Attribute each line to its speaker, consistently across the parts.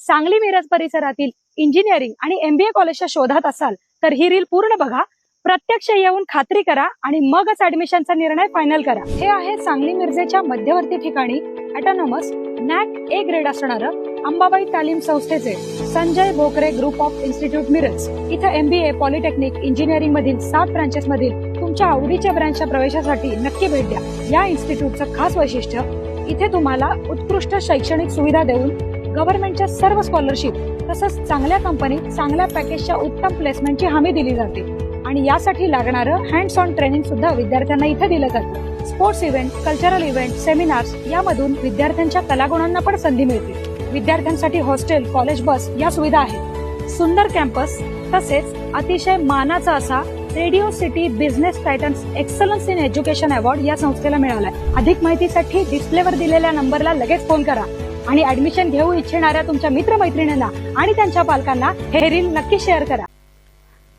Speaker 1: सांगली मिरज परिसरातील इंजिनिअरिंग आणि MBA कॉलेजच्या शोधात असाल तर ही रील पूर्ण बघा, प्रत्यक्ष येऊन खात्री करा आणि मगच ऍडमिशनचा निर्णय फायनल करा। हे आहे सांगली मिरजेच्या मध्यवर्ती ठिकाणी ऑटोनॉमस NAC A ग्रेड असणारं अंबाबाई तालीम संस्थेचे Sanjay Bhokare group of institute Miraj. इथे MBA, पॉलिटेक्निक, इंजिनिअरिंग मधील 7 ब्रांचेस मधील तुमच्या आवडीच्या ब्रांचच्या प्रवेशासाठी नक्की भेट द्या। या इन्स्टिट्यूटचं खास वैशिष्ट्य, इथे तुम्हाला उत्कृष्ट शैक्षणिक सुविधा देऊन गव्हर्नमेंटच्या सर्व स्कॉलरशिप तसंच चांगल्या कंपनीत चांगल्या पॅकेजच्या उत्तम प्लेसमेंटची हमी दिली जाते आणि यासाठी लागणारं हँड्स ऑन ट्रेनिंग सुद्धा विद्यार्थ्यांना इथे दिलं जातं। Sports event, cultural event, seminars यामधून विद्यार्थ्यांच्या कलागुणांना पण संधी मिळते। विद्यार्थ्यांसाठी हॉस्टेल, कॉलेज बस या सुविधा आहेत। सुंदर कॅम्पस तसेच अतिशय मानाचा असा radio city business Titans excellence in education award या संस्थेला मिळालाय। अधिक माहितीसाठी डिस्प्लेवर दिलेल्या नंबरला लगेच फोन करा आणि ऍडमिशन घेऊ इच्छिणाऱ्या तुमच्या मित्रमैत्रिणींना आणि त्यांच्या पालकांना हे रील नक्की शेअर करा।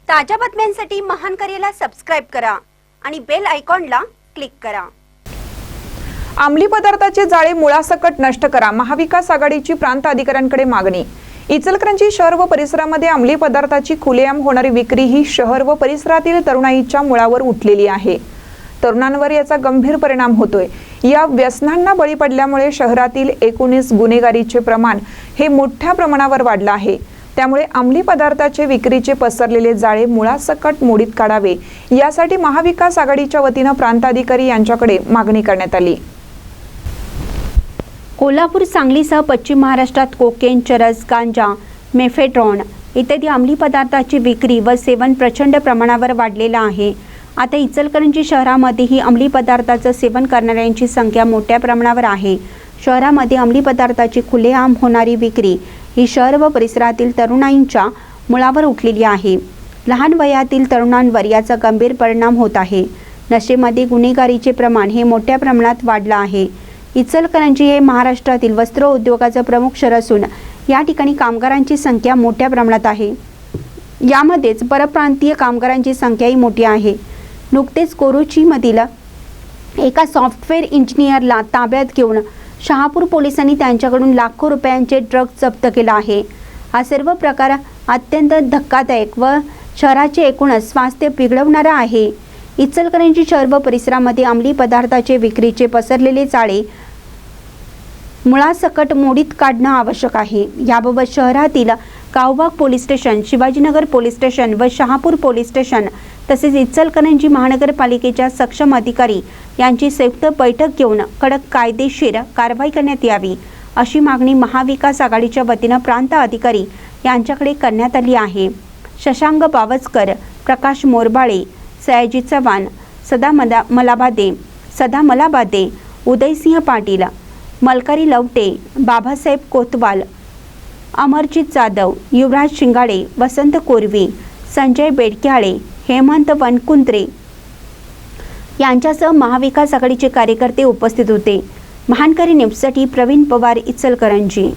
Speaker 2: ताज्या बातम्यांसाठी महान करेला सबस्क्राइब करा आणि बेल आयकॉनला क्लिक करा।
Speaker 3: अंमली पदार्थाचे जाळे मुळासकट नष्ट करा, महाविकास आघाडीची प्रांत अधिकाऱ्यांकडे मागणी। इचलकरंजी शहर व परिसरामध्ये अंमली पदार्थाची खुलेआम होणारी विक्री ही शहर व परिसरातील तरुणाईच्या मुळावर उठलेली आहे। तरुणांवर याचा गंभीर परिणाम होतोय। या व्यसनांना बळी पडल्यामुळे शहरातील 19 गुन्हेगारीचे प्रमाण हे मोठ्या प्रमाणावर वाढलं आहे। त्यामुळे अंमली पदार्थाचे विक्रीचे पसरलेले जाळे मुळासकट मोडीत काढावे, यासाठी महाविकास आघाडीच्या वतीनं प्रांताधिकारी यांच्याकडे मागणी करण्यात आली।
Speaker 2: कोल्हापूर, सांगलीसह पश्चिम महाराष्ट्रात कोकेन, चरस, गांजा, मेफेड्रॉन इत्यादी अंमली पदार्थाची विक्री व सेवन प्रचंड प्रमाणावर वाढलेलं आहे। आता इचलकरंजी शहरामध्येही अंमली पदार्थाचं सेवन करणाऱ्यांची संख्या मोठ्या प्रमाणावर आहे। शहरामध्ये अंमली पदार्थाची खुलेआम होणारी विक्री ही शहर व परिसरातील तरुणाईंच्या मुळावर उठलेली आहे। लहान वयातील तरुणांवर याचा गंभीर परिणाम होत आहे। नशेमध्ये गुन्हेगारीचे प्रमाण हे मोठ्या प्रमाणात वाढलं आहे। इचलकरंजी हे महाराष्ट्रातील वस्त्र उद्योगाचं प्रमुख शहर असून या ठिकाणी कामगारांची संख्या मोठ्या प्रमाणात आहे। यामध्येच परप्रांतीय कामगारांची संख्याही मोठी आहे। नुकतेच कोरुचीमधील एका सॉफ्टवेअर इंजिनियरला ताब्यात घेऊन शहापूर पोलिसांनी त्यांच्याकडून लाखो रुपयांचे ड्रग्ज जप्त केला आहे। हा सर्व प्रकार अत्यंत धक्कादायक व शहराचे एकूणच स्वास्थ्य बिघडवणारा आहे। इचलकरंजी शहर व परिसरामध्ये अंमली पदार्थाचे विक्रीचे पसरलेले जाळे मुळासकट मोडीत काढणं आवश्यक आहे। याबाबत शहरातील Gavbag police station, Shivajinagar police station व शहापूर पोलीस स्टेशन तसेच इचलकरंजी महानगरपालिकेच्या सक्षम अधिकारी यांची संयुक्त बैठक घेऊन कडक कायदेशीर कारवाई करण्यात यावी, अशी मागणी महाविकास आघाडीच्या वतीनं प्रांत अधिकारी यांच्याकडे करण्यात आली आहे। शशांक बावस्कर, प्रकाश मोरबाळे, सयाजी चव्हाण, सदा मलाबादे, उदयसिंह पाटील, मलकारी लवटे, बाबासाहेब कोतवाल, अमरजित जाधव, युवराज शिंगाडे, वसंत कोरवी, संजय बेडक्याळे, हेमंत वनकुंत्रे यांच्यासह महाविकास आघाडीचे कार्यकर्ते उपस्थित होते। महानकरी न्यूजसाठी प्रवीण पवार, इचलकरंजी।